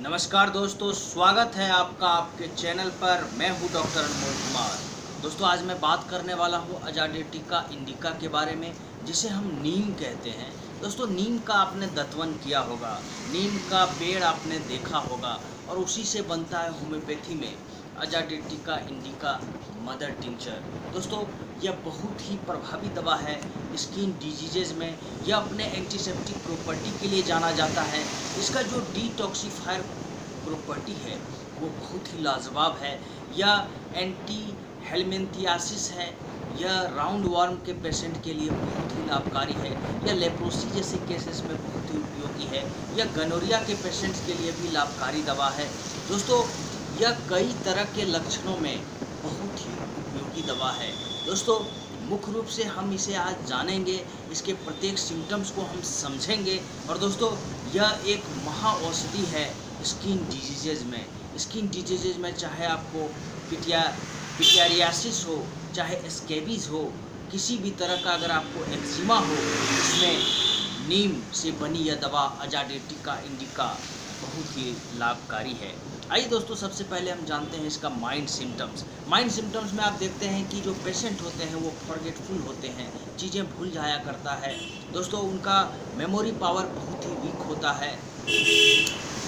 नमस्कार दोस्तों, स्वागत है आपका आपके चैनल पर। मैं हूं डॉक्टर अनमोल कुमार। दोस्तों, आज मैं बात करने वाला हूं अजाडिर्टिका इंडिका के बारे में, जिसे हम नीम कहते हैं। दोस्तों, नीम का आपने दत्वन किया होगा, नीम का पेड़ आपने देखा होगा और उसी से बनता है होम्योपैथी में अजाडिर्टिका इंडिका मदर टिंचर। दोस्तों, यह बहुत ही प्रभावी दवा है स्किन डिजीजेज में। यह अपने एंटीसेप्टिक प्रॉपर्टी के लिए जाना जाता है। इसका जो डिटॉक्सिफायर प्रॉपर्टी है वो बहुत ही लाजवाब है। यह एंटी हेलमिंथियासिस है। यह राउंड वार्म के पेशेंट के लिए बहुत ही लाभकारी है। यह लेप्रोसी जैसे केसेस में बहुत ही उपयोगी है। यह गनोरिया के पेशेंट्स के लिए भी लाभकारी दवा है। दोस्तों, यह कई तरह के लक्षणों में बहुत ही उपयोगी दवा है। दोस्तों, मुख्य रूप से हम इसे आज जानेंगे, इसके प्रत्येक सिम्टम्स को हम समझेंगे। और दोस्तों, यह एक महाऔषधि है स्किन डिजीजेज में। स्किन डिजीजेज में चाहे आपको पिटियारियासिस हो, चाहे स्कैबीज हो, किसी भी तरह का अगर आपको एक्जिमा हो, इसमें नीम से बनी यह दवा अजाडिर्टिका इंडिका बहुत ही लाभकारी है। आइए दोस्तों, सबसे पहले हम जानते हैं इसका माइंड सिम्टम्स। माइंड सिम्टम्स में आप देखते हैं कि जो पेशेंट होते हैं वो फॉरगेटफुल होते हैं, चीज़ें भूल जाया करता है। दोस्तों, उनका मेमोरी पावर बहुत ही वीक होता है,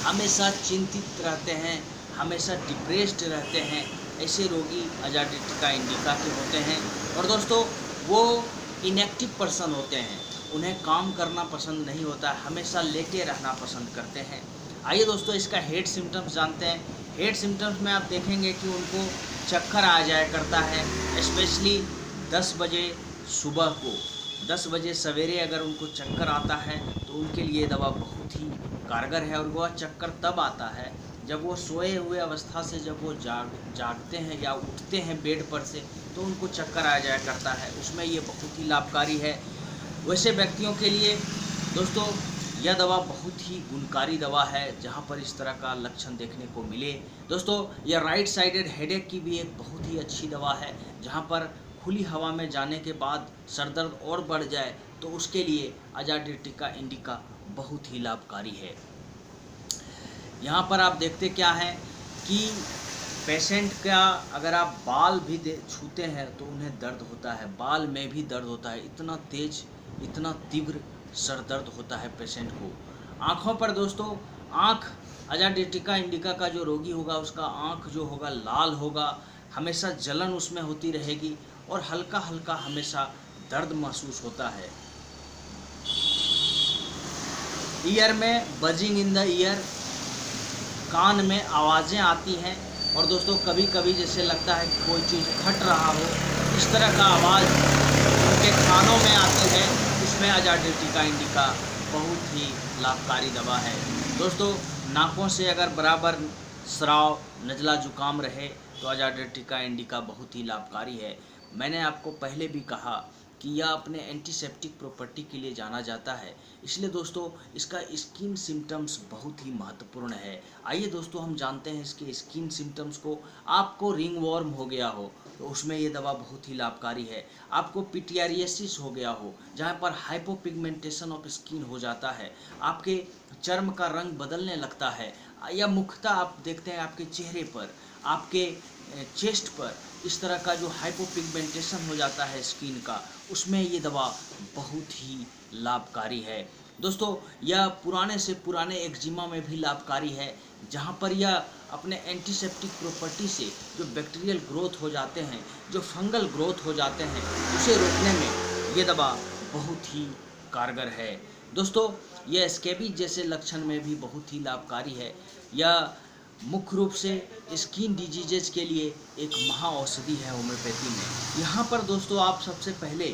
हमेशा चिंतित रहते हैं, हमेशा डिप्रेस्ड रहते हैं। ऐसे रोगी अजाडिर्टिका इंडिका के होते हैं। और दोस्तों, वो इनएक्टिव पर्सन होते हैं, उन्हें काम करना पसंद नहीं होता है, हमेशा लेटे रहना पसंद करते हैं। आइए दोस्तों, इसका हेड सिम्टम्स जानते हैं। हेड सिम्टम्स में आप देखेंगे कि उनको चक्कर आ जाया करता है, स्पेशली 10 बजे सुबह को, 10 बजे सवेरे अगर उनको चक्कर आता है तो उनके लिए दवा बहुत ही कारगर है। और वह चक्कर तब आता है जब वो सोए हुए अवस्था से जब वो जागते हैं या उठते हैं बेड पर से, तो उनको चक्कर आ जाया करता है। उसमें ये बहुत ही लाभकारी है। वैसे व्यक्तियों के लिए दोस्तों यह दवा बहुत ही गुणकारी दवा है जहाँ पर इस तरह का लक्षण देखने को मिले। दोस्तों, यह राइट साइडेड हेडेक की भी एक बहुत ही अच्छी दवा है। जहाँ पर खुली हवा में जाने के बाद सरदर्द और बढ़ जाए तो उसके लिए अजाडिर्टिका इंडिका बहुत ही लाभकारी है। यहाँ पर आप देखते क्या है कि पेशेंट का अगर आप बाल भी छूते हैं तो उन्हें दर्द होता है, बाल में भी दर्द होता है। इतना तेज, इतना तीव्र सर दर्द होता है पेशेंट को। आँखों पर दोस्तों, आँख अजाडिर्टिका इंडिका का जो रोगी होगा उसका आँख जो होगा लाल होगा, हमेशा जलन उसमें होती रहेगी और हल्का हल्का हमेशा दर्द महसूस होता है। ईयर में बजिंग इन द ईयर, कान में आवाज़ें आती हैं। और दोस्तों, कभी कभी जैसे लगता है कोई चीज़ फट रहा हो, इस तरह का आवाज़ उनके कानों में आती है। इसमें अजाडिर्टिका इंडिका बहुत ही लाभकारी दवा है। दोस्तों, नाकों से अगर बराबर स्राव, नज़ला जुकाम रहे तो अजाडिर्टिका इंडिका बहुत ही लाभकारी है। मैंने आपको पहले भी कहा कि यह अपने एंटीसेप्टिक प्रॉपर्टी के लिए जाना जाता है, इसलिए दोस्तों इसका स्किन सिम्टम्स बहुत ही महत्वपूर्ण है। आइए दोस्तों, हम जानते हैं इसके स्किन सिम्टम्स को। आपको रिंग वॉर्म हो गया हो तो उसमें ये दवा बहुत ही लाभकारी है। आपको पिटियारियासिस हो गया हो जहाँ पर हाइपोपिगमेंटेशन ऑफ स्किन हो जाता है, आपके चर्म का रंग बदलने लगता है, या मुख्यतः आप देखते हैं आपके चेहरे पर, आपके चेस्ट पर इस तरह का जो हाइपोपिगमेंटेशन हो जाता है स्किन का, उसमें ये दवा बहुत ही लाभकारी है। दोस्तों, यह पुराने से पुराने एक्जिमा में भी लाभकारी है, जहाँ पर यह अपने एंटीसेप्टिक प्रॉपर्टी से जो बैक्टीरियल ग्रोथ हो जाते हैं, जो फंगल ग्रोथ हो जाते हैं, उसे रोकने में ये दवा बहुत ही कारगर है। दोस्तों, यह स्कैबीज जैसे लक्षण में भी बहुत ही लाभकारी है। यह मुख्य रूप से स्किन डिजीजेज के लिए एक महाऔषधि है होम्योपैथी में। यहाँ पर दोस्तों, आप सबसे पहले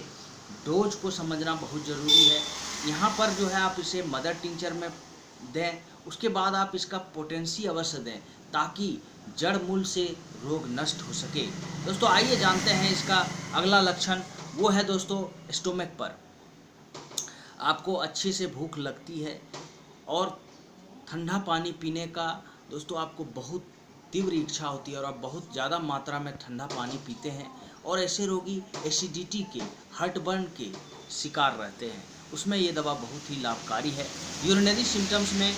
डोज को समझना बहुत ज़रूरी है। यहाँ पर जो है आप इसे मदर टिंचर में दें, उसके बाद आप इसका पोटेंसी अवश्य दें ताकि जड़ मूल से रोग नष्ट हो सके। दोस्तों, आइए जानते हैं इसका अगला लक्षण। वो है दोस्तों स्टोमक पर आपको अच्छे से भूख लगती है और ठंडा पानी पीने का दोस्तों आपको बहुत तीव्र इच्छा होती है और आप बहुत ज़्यादा मात्रा में ठंडा पानी पीते हैं। और ऐसे रोगी एसिडिटी के, हार्टबर्न के शिकार रहते हैं, उसमें ये दवा बहुत ही लाभकारी है। यूरिनरी सिम्टम्स में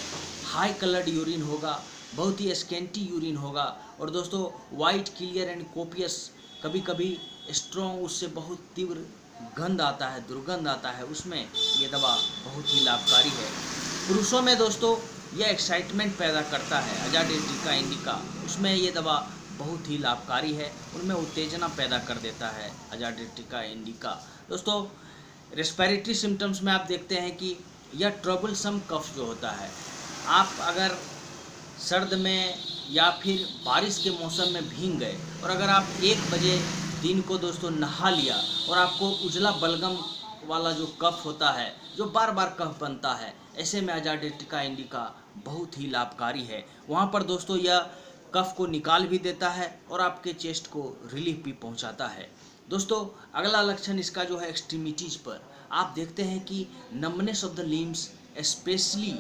हाई कलर्ड यूरिन होगा, बहुत ही स्केंटी यूरिन होगा। और दोस्तों वाइट क्लियर एंड कोपियस, कभी कभी स्ट्रॉन्ग, उससे बहुत तीव्र गंध आता है, दुर्गंध आता है, उसमें ये दवा बहुत ही लाभकारी है। पुरुषों में दोस्तों यह एक्साइटमेंट पैदा करता है, अजाडिरेक्टिका इंडिका, उसमें ये दवा बहुत ही लाभकारी है, उनमें उत्तेजना पैदा कर देता है अजाडिरेक्टिका इंडिका। दोस्तों रेस्पिरेटरी सिम्टम्स में आप देखते हैं कि यह ट्रबलसम कफ जो होता है, आप अगर सर्द में या फिर बारिश के मौसम में भीग गए और अगर आप 1 बजे दिन को दोस्तों नहा लिया और आपको उजला बलगम वाला जो कफ होता है, जो बार बार कफ बनता है, ऐसे में अजाडिरेक्टिका इंडिका बहुत ही लाभकारी है। वहाँ पर दोस्तों यह कफ को निकाल भी देता है और आपके चेस्ट को रिलीफ भी पहुँचाता है। दोस्तों अगला लक्षण इसका जो है एक्सट्रीमिटीज़ पर आप देखते हैं कि numbness of the limbs, specially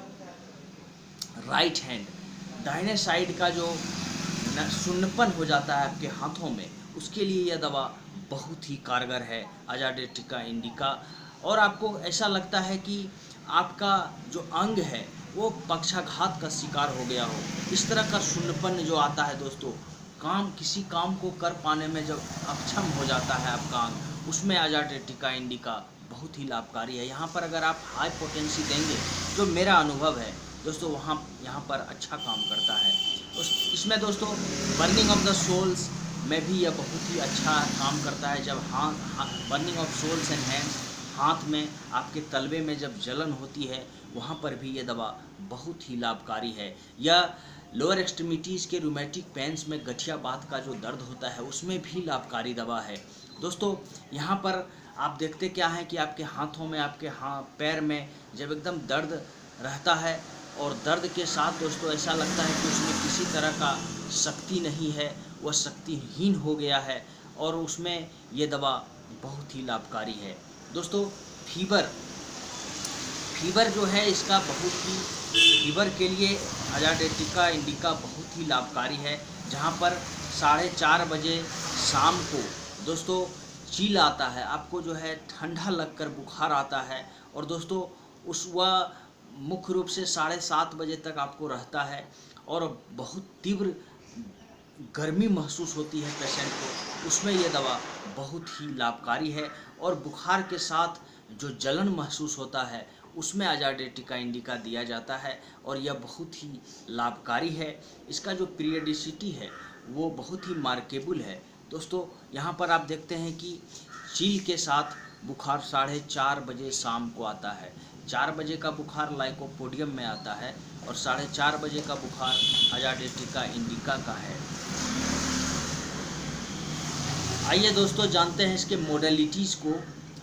right hand, दाहिने साइड का जो सुन्नपन हो जाता है आपके हाथों में, उसके लिए यह दवा बहुत ही कारगर है अजाडिरेक्टिका इंडिका। और आपको ऐसा लगता है कि आपका जो अंग है वो पक्षाघात का शिकार हो गया हो, इस तरह का सुन्नपन जो आता है दोस्तों, किसी काम को कर पाने में जब अक्षम हो जाता है आपका अंग, उसमें अजाडिरेक्टिका इंडिका बहुत ही लाभकारी है। यहाँ पर अगर आप हाई पोटेंसी देंगे, जो मेरा अनुभव है दोस्तों, यहाँ पर अच्छा काम करता है। इसमें दोस्तों बर्निंग ऑफ द सोल्स में भी यह बहुत ही अच्छा काम करता है। जब burning of soles and hands, हाथ में आपके तलवे में जब जलन होती है, वहाँ पर भी ये दवा बहुत ही लाभकारी है। यह लोअर एक्सट्रीमिटीज़ के रूमेटिक पेन्स में, गठिया बात का जो दर्द होता है, उसमें भी लाभकारी दवा है। दोस्तों यहाँ पर आप देखते क्या है कि आपके हाथों में, आपके पैर में जब एकदम दर्द रहता है और दर्द के साथ दोस्तों ऐसा लगता है कि उसमें किसी तरह का शक्ति नहीं है, वह शक्तिहीन हो गया है, और उसमें ये दवा बहुत ही लाभकारी है। दोस्तों फीवर जो है इसका फीवर के लिए अजाडिरेक्टिका इंडिका बहुत ही लाभकारी है। जहाँ पर 4:30 बजे शाम को दोस्तों चिल आता है, आपको जो है ठंडा लगकर बुखार आता है, और दोस्तों वह मुख्य रूप से 7:30 बजे तक आपको रहता है और बहुत तीव्र गर्मी महसूस होती है पेशेंट को, उसमें यह दवा बहुत ही लाभकारी है। और बुखार के साथ जो जलन महसूस होता है, उसमें अजाडिरेक्टिका इंडिका दिया जाता है और यह बहुत ही लाभकारी है। इसका जो पीरियडिसिटी है वो बहुत ही मार्केबल है। दोस्तों यहाँ पर आप देखते हैं कि चील के साथ बुखार 4:30 बजे शाम को आता है। 4 बजे का बुखार लाइकोपोडियम में आता है और 4:30 बजे का बुखार अजाडिरेक्टिका इंडिका का है। आइए दोस्तों जानते हैं इसके मोडेलिटीज़ को।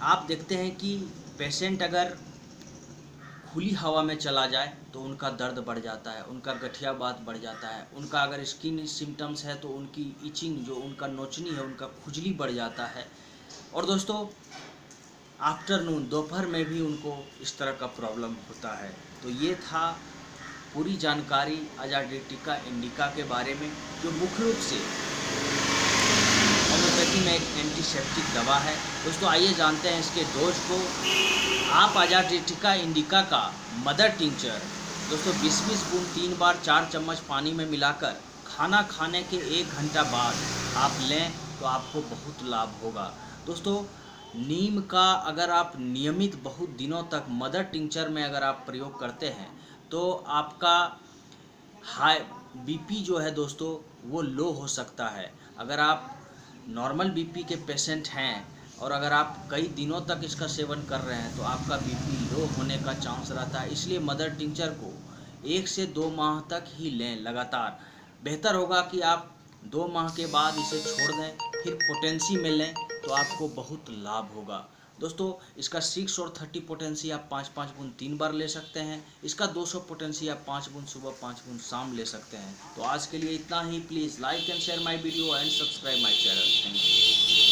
आप देखते हैं कि पेशेंट अगर खुली हवा में चला जाए तो उनका दर्द बढ़ जाता है, उनका गठिया बात बढ़ जाता है, उनका अगर स्किन सिम्टम्स है तो उनकी इचिंग, जो उनका नोचनी है, उनका खुजली बढ़ जाता है। और दोस्तों आफ्टरनून, दोपहर में भी उनको इस तरह का प्रॉब्लम होता है। तो ये था पूरी जानकारी अजाडिरेक्टिका इंडिका के बारे में, जो मुख्य रूप से होम्योपैथी में एक एंटीसेप्टिक दवा है। दोस्तों आइए जानते हैं इसके डोज को। आप अजाडिरेक्टिका इंडिका का मदर टिंचर दोस्तों 20-20 बूंद 3 बार 4 चम्मच पानी में मिलाकर खाना खाने के 1 घंटा बाद आप लें तो आपको बहुत लाभ होगा। दोस्तों नीम का अगर आप नियमित बहुत दिनों तक मदर टिंचर में अगर आप प्रयोग करते हैं तो आपका हाई बीपी जो है दोस्तों वो लो हो सकता है। अगर आप नॉर्मल बीपी के पेशेंट हैं और अगर आप कई दिनों तक इसका सेवन कर रहे हैं तो आपका बीपी लो होने का चांस रहता है। इसलिए मदर टिंचर को 1 से 2 माह तक ही लें लगातार। बेहतर होगा कि आप 2 माह के बाद इसे छोड़ दें, फिर पोटेंसी में लें तो आपको बहुत लाभ होगा। दोस्तों इसका 6 और 30 पोटेंसी आप 5-5 बूंद 3 बार ले सकते हैं। इसका 200 पोटेंसी आप 5 बूंद सुबह 5 बूंद शाम ले सकते हैं। तो आज के लिए इतना ही। Please like and share my video and subscribe my channel. Thank you.